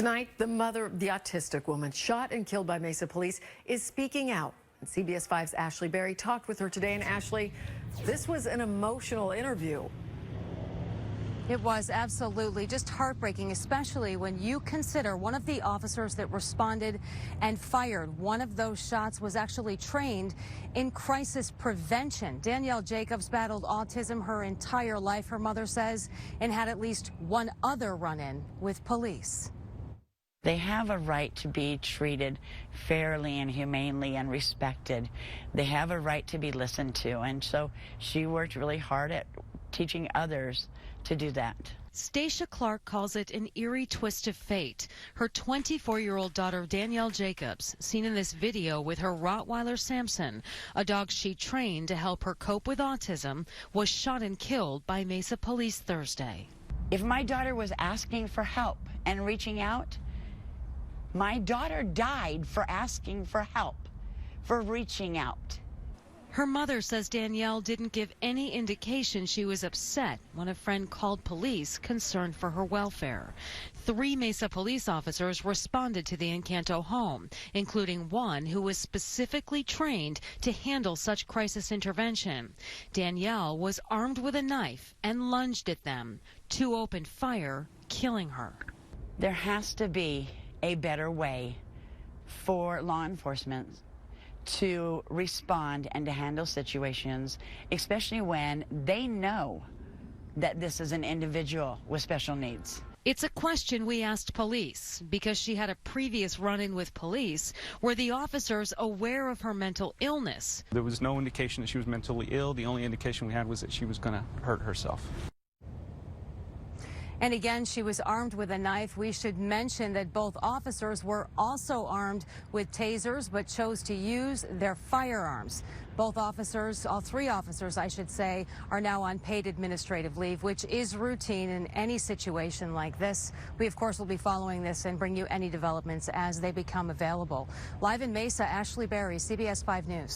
Tonight, the mother of the autistic woman shot and killed by Mesa police is speaking out. And CBS 5's Ashley Berry talked with her today. And Ashley, this was an emotional interview. It was absolutely just heartbreaking, especially when you consider one of the officers that responded and fired one of those shots was actually trained in crisis prevention. Danielle Jacobs battled autism her entire life, her mother says, and had at least one other run-in with police. They have a right to be treated fairly and humanely and respected. They have a right to be listened to, and so she worked really hard at teaching others to do that. Stacia Clark calls it an eerie twist of fate. Her 24-year-old daughter, Danielle Jacobs, seen in this video with her Rottweiler Samson, a dog she trained to help her cope with autism, was shot and killed by Mesa police Thursday. If my daughter was asking for help and reaching out, my daughter died for asking for help, for reaching out. Her mother says Danielle didn't give any indication she was upset when a friend called police concerned for her welfare. 3 Mesa police officers responded to the Encanto home, including one who was specifically trained to handle such crisis intervention. Danielle was armed with a knife and lunged at them. 2 opened fire, killing her. There has to be a better way for law enforcement to respond and to handle situations, especially when they know that this is an individual with special needs. It's a question we asked police because she had a previous run-in with police. Were the officers aware of her mental illness? There was no indication that she was mentally ill. The only indication we had was that she was going to hurt herself. And again, she was armed with a knife. We should mention that both officers were also armed with tasers, but chose to use their firearms. Both officers, all 3 officers, I should say, are now on paid administrative leave, which is routine in any situation like this. We, of course, will be following this and bring you any developments as they become available. Live in Mesa, Ashley Berry, CBS 5 News.